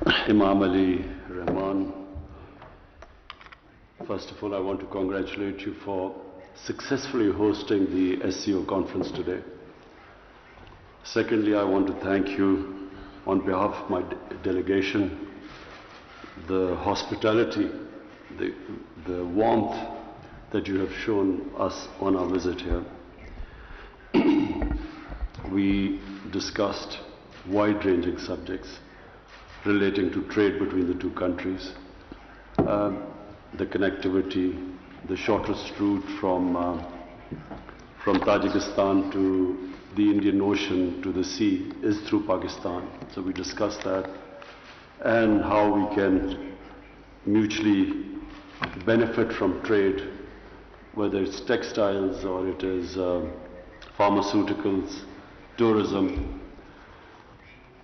Imam Ali Rahman, first of all, I want to congratulate you for successfully hosting the SCO conference today. Secondly, I want to thank you on behalf of my delegation, the hospitality, the warmth that you have shown us on our visit here. We discussed wide-ranging subjects relating to trade between the two countries, the connectivity, the shortest route from Tajikistan to the Indian Ocean to the sea is through Pakistan. So we discussed that, and how we can mutually benefit from trade, whether it's textiles or it is pharmaceuticals, tourism.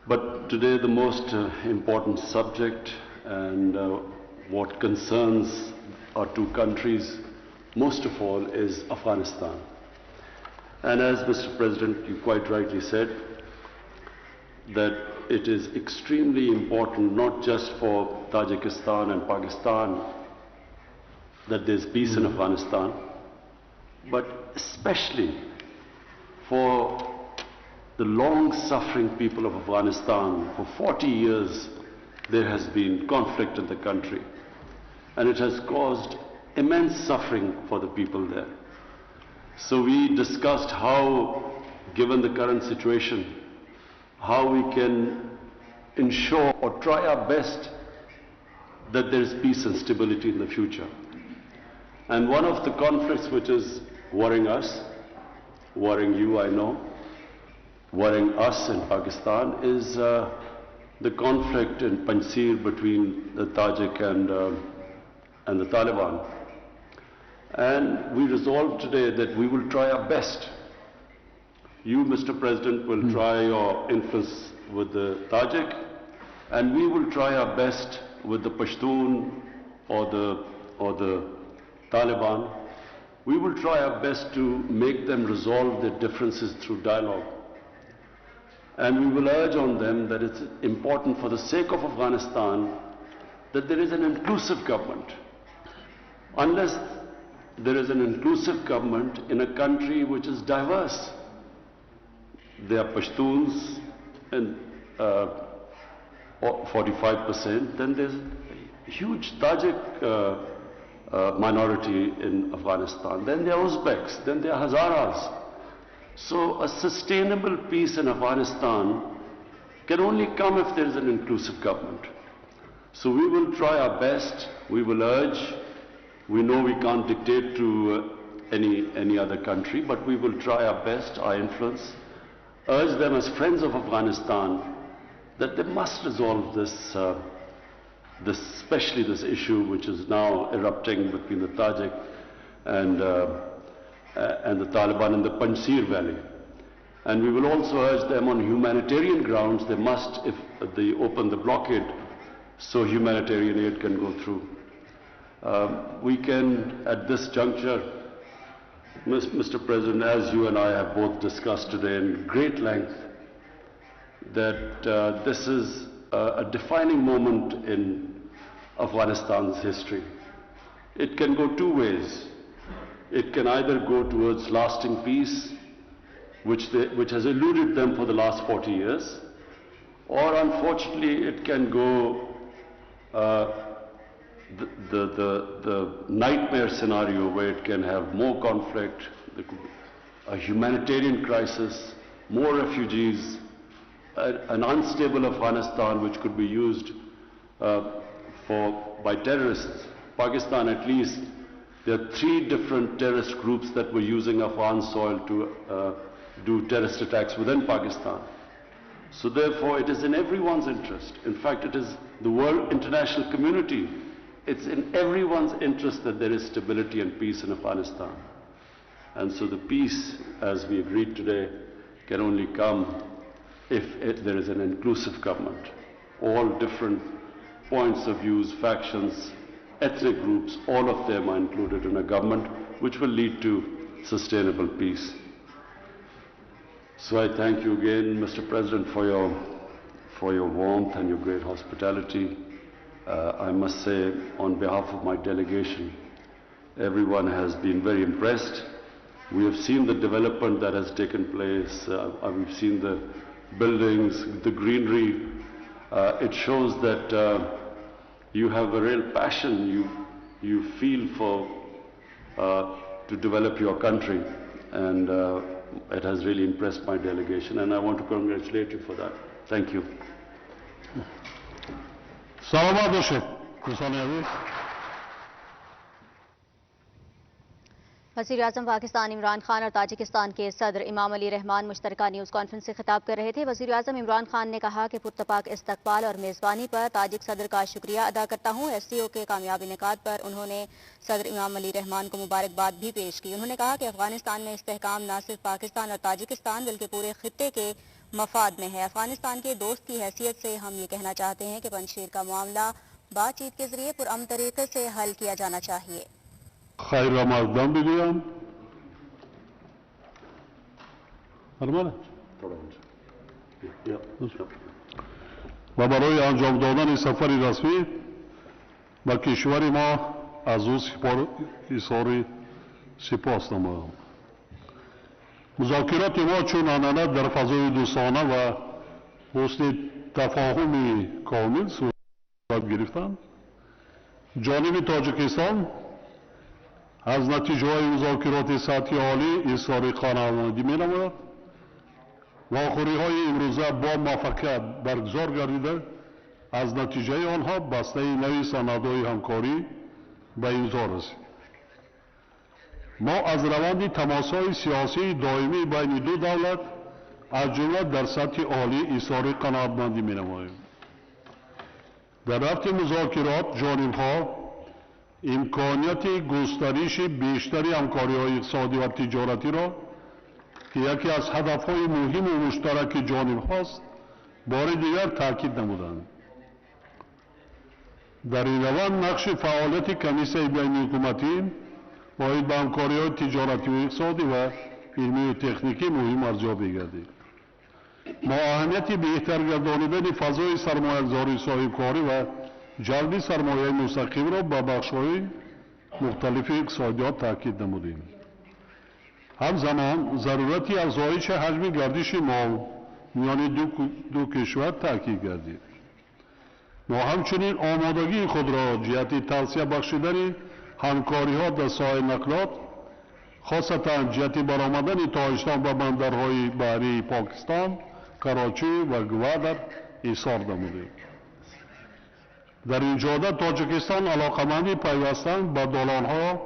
But today the most important subject and what concerns our two countries most of all is Afghanistan. And as Mr. President, you quite rightly said, that it is extremely important not just for Tajikistan and Pakistan that there's peace in Afghanistan, but especially for the long-suffering people of Afghanistan. For 40 years there has been conflict in the country, and it has caused immense suffering for the people there. So we discussed how, given the current situation, how we can ensure or try our best that there is peace and stability in the future. And one of the conflicts which is worrying us, worrying you, I know, worrying us in Pakistan, is the conflict in Panjshir between the Tajik and the Taliban. And we resolved today that we will try our best. You, Mr. President, will try your influence with the Tajik, and we will try our best with the Pashtun or the Taliban. We will try our best to make them resolve their differences through dialogue. And we will urge on them that it's important for the sake of Afghanistan that there is an inclusive government. Unless there is an inclusive government in a country which is diverse, there are Pashtuns and 45%, then there's a huge Tajik minority in Afghanistan, then there are Uzbeks, then there are Hazaras. So a sustainable peace in Afghanistan can only come if there is an inclusive government. So we will try our best, we will urge. We know we can't dictate to any other country, but we will try our best, our influence, urge them as friends of Afghanistan that they must resolve this, especially this issue which is now erupting between the Tajik and the Taliban in the Panjshir Valley. And we will also urge them on humanitarian grounds, they must, if they open the blockade, so humanitarian aid can go through. We can, at this juncture, Mr. President, as you and I have both discussed today in great length, that this is a defining moment in Afghanistan's history. It can go two ways. It can either go towards lasting peace, which has eluded them for the last 40 years, or unfortunately it can go the nightmare scenario where it can have more conflict, a humanitarian crisis, more refugees, an unstable Afghanistan which could be used by terrorists. Pakistan, at least, there are 3 different terrorist groups that were using Afghan soil to do terrorist attacks within Pakistan. So therefore it is in everyone's interest. In fact, it is the world international community. It's in everyone's interest that there is stability and peace in Afghanistan. And so the peace, as we agreed today, can only come if there is an inclusive government. All different points of views, factions, ethnic groups, all of them are included in a government which will lead to sustainable peace. So I thank you again, Mr. President, for for your warmth and your great hospitality. I must say, on behalf of my delegation, everyone has been very impressed. We have seen the development that has taken place. We've seen the buildings, the greenery. It shows that you have a real passion. You feel for to develop your country, and it has really impressed my delegation, and I want to congratulate you for that. Thank you. वज़ीर-ए-आज़म पाकिस्तान इमरान खान और Tajikistan के सदर इमाम Ali Rahman मुश्तरका news conference से खिताब कर रहे थे। वज़ीर-ए-आज़म इमरान खान ने कहा कि पुरतपाक इस्तकबाल और मेज़बानी पर ताजिक सदर का शुक्रिया अदा करता हूँ। SCO के कामयाबी निकात पर उन्होंने सदर इमाम अली रहमान को मुबारकबाद भी पेश की। उन्होंने कहा कि अफगानिस्तान में इस्तेहकाम न सिर्फ पाकिस्तान और ताजिकिस्तान बल्कि पूरे खित्ते के मफाद में है। अफगानिस्तान के दोस्त की हैसियत से हम ये कहना चाहते हैं कि पंजशीर का मामला बातचीत के जरिए पुरअमन तरीके से हल किया जाना चाहिए। خیر و مقدم بگویم و برای انجام دادن سفر رسمی به کشور ما از او اظهار سپاس نمایم. مذاکرات ما چون عنعنه در فضای دوستانه و حسن تفاهم کامل صورت گرفتند. جانب تاجیکستان از نتیجه های مذاکرات سطحی عالی اظهار قناعتمندی می‌نماید و آخری های امروزه با موفقیت برگزار گردیده از نتیجه آنها بسته نوی سندهای همکاری به امضا رسید. ما از روند تماس‌های سیاسی دائمی بین دو دولت از جمله در سطح عالی اظهار قناعتمندی می‌نماییم. در رفت مذاکرات جانب‌ها امکانیت گسترش بیشتری همکاری‌های اقتصادی و تجارتی را که یکی از هدف‌های مهم و مشترک جانب هاست بار دیگر تاکید نمودند. در این روند نقش فعالیت کمیسیون بین حکومتی باید به همکاری‌های تجارتی و اقتصادی و علمی و تکنیکی مهم ارزیابی گردید. ما اهمیت بهتر گردانیدن فضای سرمایه‌گذاری صاحبکاری و جلب سرمایه مستقیم را به بخش‌های مختلف اقتصادیات تاکید نمودیم. همزمان ضرورتی افزایش حجم گردش مال میان دو کشور تاکید گردید. ما همچنین آمادگی خود را جهت توسعه بخشیدن همکاری‌ها در ساحه نقلات خاصتا جهت برآمدن تاجیکستان به بندرهای بحری پاکستان، کراچی و گوادر اظهار نمودیم. در این جهت تاجیکستان علاقه‌مند پیوستن به دالان‌ها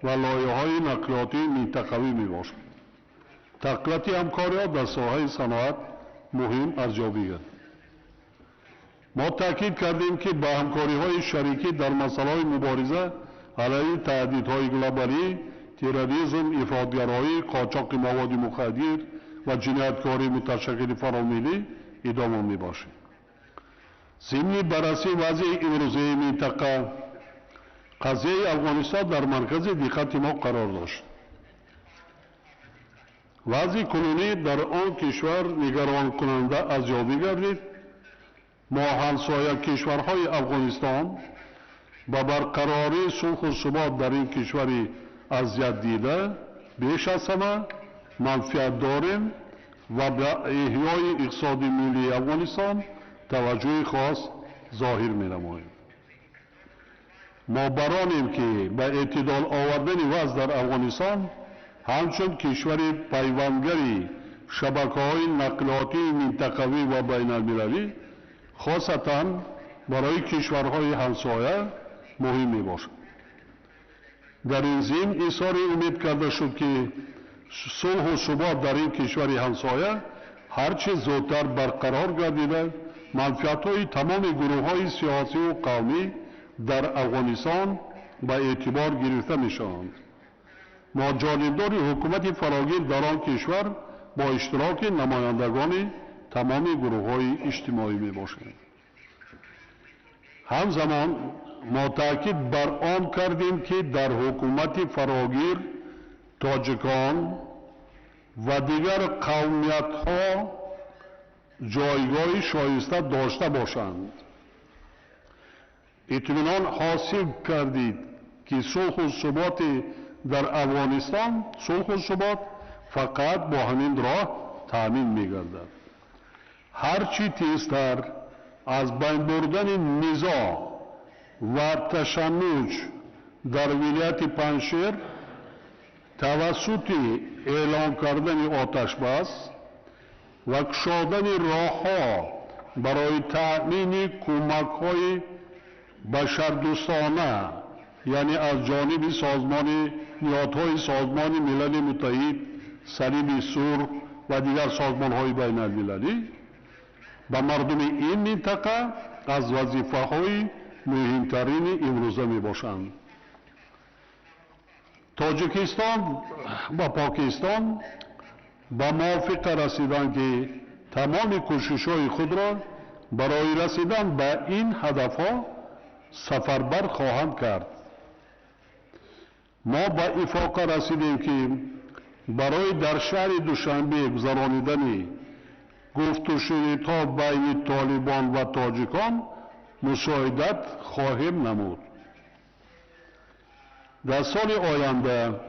و لایه‌های نقلیاتی منطقوی میباشد. تقویت همکاری‌ها در ساحه صنعت مهم ارزیابی گردید. ما تاکید کردیم که به همکاری‌های شریکی در مسائل مبارزه علیه تهدیدهای گلوبالی، تروریسم، افراطگرایی، قاچاق مواد مخدر و جنایتکاری متشکل فراملی ادامه میباشد. ضمن بررسی وضع امروزه منطقه قضیه افغانستان در مرکز دقت ما قرار داشت. وضع کنونی در آن کشور نگران کننده ارزیابی گردید. ما همسایه کشورهای افغانستان با برقراری صلح و ثبات در این کشور اذیت دیده بیش از همه منفعت داریم و به احیای اقتصاد ملی افغانستان توجه خاص ظاهر می‌نماییم. ما برانیم که به اعتدال آوردن وضع در افغانستان همچون کشور پیوندگری شبکه‌های نقلیاتی منطقوی و بین المللی خاصتاً برای کشورهای همسایه مهم میباشد. در این ضمن اظهار امید کرده شد که صلح و ثبات در این کشور همسایه هرچه زودتر برقرار گردیده منفعت‌های تمام گروه‌های سیاسی و قومی در افغانستان به اعتبار گرفته می‌شوند. ما جانبدار حکومت فراگیر در آن کشور با اشتراک نمایندگان تمام گروه‌های اجتماعی میباشیم. همزمان ما تاکید بر آن کردیم که در حکومت فراگیر تاجیکان و دیگر قومیت‌ها جایگاهی شایسته داشته باشند. اطمینان حاصل کردید که صلح و ثبات در افغانستان صلح و ثبات فقط با همین راه تامین می‌گردد. هرچی تیزتر از بین بردن نزاع و تشنج در ولایت پنجشیر توسط اعلام کردن آتش بس و گشادن راه‌ها برای تأمین کمک‌های بشردوستانه یعنی از جانب نهادهای سازمان ملل متحد، صلیب سرخ و دیگر سازمان‌های بین المللی به مردم این منطقه از وظیفه‌های مهمترین امروزه میباشند. تاجیکستان و پاکستان به موافقه رسیدند که تمام کوشش‌های خود را برای رسیدن به این هدف‌ها سفربر خواهند کرد. ما به اتفاق رسیدیم که برای در شهر دوشنبه گذرانیدن گفت و شنیدها بین طالبان و تاجیکان مساعدت خواهیم نمود. در سال آینده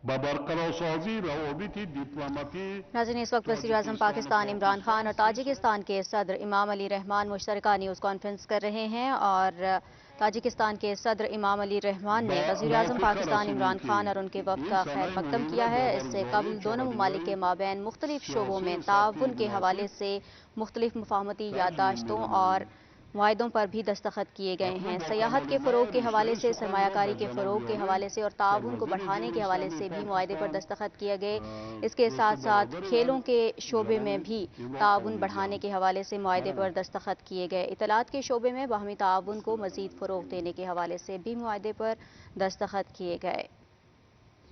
با برقرارسازی روابط دیپلماتی नाज़रीन, इस वक्त वज़ीर-ए-आज़म पाकिस्तान इमरान खान और ताजिकिस्तान के सदर इमाम अली रहमान मुश्तरका न्यूज़ कॉन्फ्रेंस कर रहे हैं और ताजिकिस्तान के सदर इमाम अली रहमान ने वज़ीर-ए-आज़म पाकिस्तान इमरान खान और उनके वफ़द का खैर मकदम किया है। इससे कबल दोनों ममालिक के माबैन मुख्तलिफ शोबों में ताउन के हवाले से मुख्तलिफ मुफाहमती याददाश्तों और मुआहदों पर भी दस्तखत किए गए हैं। सयाहत के फ़रोग़ के हवाले से, सरमायाकारी के फ़रोग़ के हवाले से और ताउन को बढ़ाने के हवाले से भी मुआहदे पर दस्तखत किए गए। इसके साथ साथ खेलों के शोबे में भी ताउन बढ़ाने के हवाले से मुआहदे पर दस्तखत किए गए। इत्तलात के शोबे में बाहमी ताउन को मज़ीद फ़रोग़ देने के हवाले से भी मुआहदे पर दस्तखत किए गए।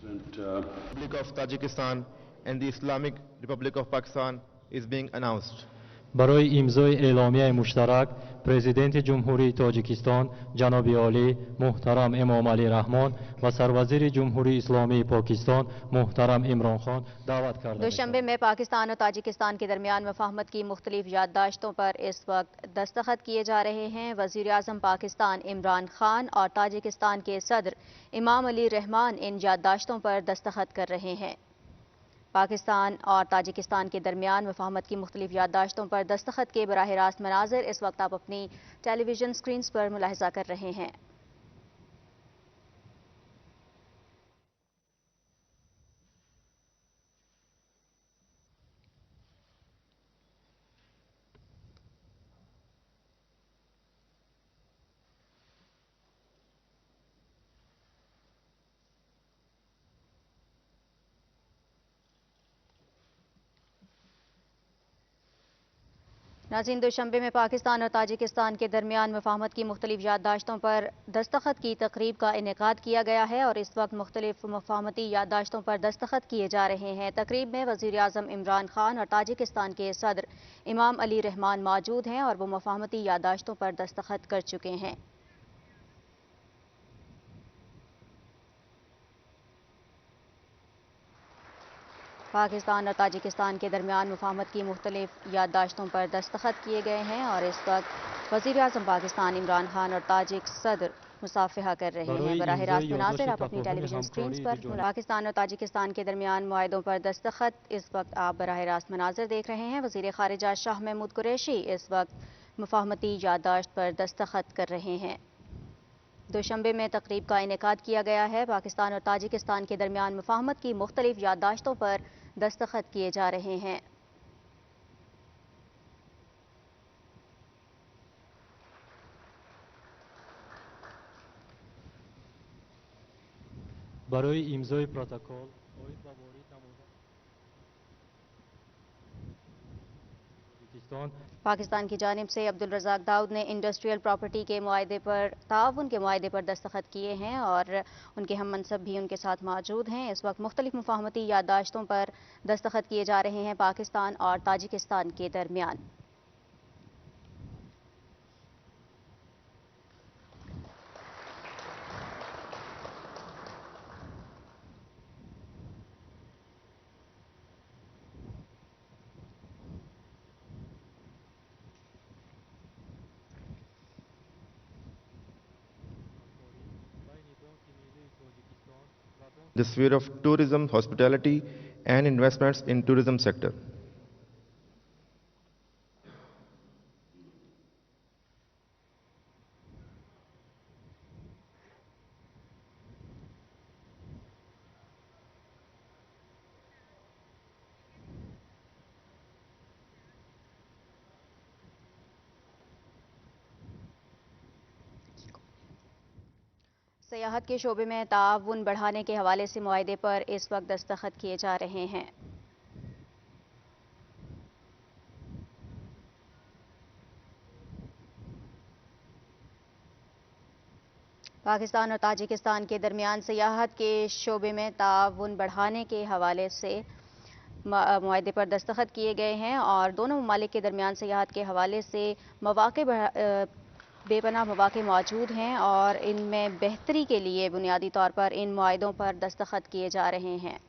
Republic of Tajikistan and the Islamic Republic of Pakistan is being announced. برای امضای اعلامیه مشترک پرزیدنت جمهوری تاجیکستان جناب عالی محترم امام علی رحمان و سروازیر جمهوری اسلامی پاکستان محترم Imran Khan दावत करते हैं। दोशंबे में पाकिस्तान और ताजिकिस्तान के दरमियान मफाहमत की मुख्तलिफ याददाश्तों पर इस वक्त दस्तखत किए जा रहे हैं। वज़ीर-ए-आज़म पाकिस्तान इमरान खान और ताजिकिस्तान के सदर इमाम अली रहमान इन याददाश्तों पर दस्तखत कर रहे हैं। पाकिस्तान और ताजिकिस्तान के दरमियान मफाहमत की मुख्तलिफ याददाश्तों पर दस्तखत के बराह रास्त मनाज़िर इस वक्त आप अपनी टेलीविज़न स्क्रीन पर मुलाहिज़ा कर रहे हैं। नाज़रीन, दोशंबे में पाकिस्तान और ताजिकिस्तान के दरमियान मफाहमत की मुख्तलिफ याददाश्तों पर दस्तखत की तकरीब का इनेकाद किया गया है और इस वक्त मुख्तलिफ मफाहमती याददाश्तों पर दस्तखत किए जा रहे हैं। तकरीब में वज़ीर-ए-आज़म इमरान खान और ताजिकिस्तान के सदर इमाम अली रहमान मौजूद हैं और वो मफाहमती याददाश्तों पर दस्तखत कर चुके हैं। पाकिस्तान और ताजिकिस्तान के दरमियान मुफाहमत की मुख्तलिफ याददाश्तों पर दस्तखत किए गए हैं और इस वक्त वज़ीर-ए-आज़म पाकिस्तान इमरान खान और ताजिक सदर मुसाफिहा कर रहे हैं। बराह रास्त मनाज़िर आप अपनी टेलीविज़न स्क्रीन पर पाकिस्तान और ताजिकिस्तान के दरमियान मुआहदों पर दस्तखत इस वक्त आप बराह रास्त मनाज़िर देख रहे हैं। वज़ीर ख़ारिजा शाह महमूद कुरैशी इस वक्त मुफाहमती याददाश्त पर दस्तखत कर रहे हैं। दोशंबे में तकरीब का इनेकाद किया गया है। पाकिस्तान और ताजिकिस्तान के दरमियान मुफाहमत की मुख्तलिफ याददाश्तों पर दस्तखत किए जा रहे हैं। برای امضای پروتکل पाकिस्तान की जानिब से अब्दुल रज़ाक दाऊद ने इंडस्ट्रियल प्रॉपर्टी के मुआहदे पर ताउन के मुआहदे पर दस्तखत किए हैं और उनके हम मनसब भी उनके साथ मौजूद हैं। इस वक्त मुख्तलिफ मुफाहमती याददाश्तों पर दस्तखत किए जा रहे हैं पाकिस्तान और ताजिकिस्तान के दरमियान। the sphere of tourism, hospitality, and investments in tourism sector. सियाहत के शोबे में ताउन बढ़ाने के हवाले से मुआहदे पर इस वक्त दस्तखत किए जा रहे हैं। पाकिस्तान और ताजिकिस्तान के दरमियान सियाहत के शोबे में ताउन बढ़ाने के हवाले से मुआहदे पर दस्तखत किए गए हैं और दोनों ममालिक के दरमियान सियाहत के हवाले से मौक़े बेपनाह मौक़े मौजूद हैं और इनमें बेहतरी के लिए बुनियादी तौर पर इन मुआहदों पर दस्तखत किए जा रहे हैं।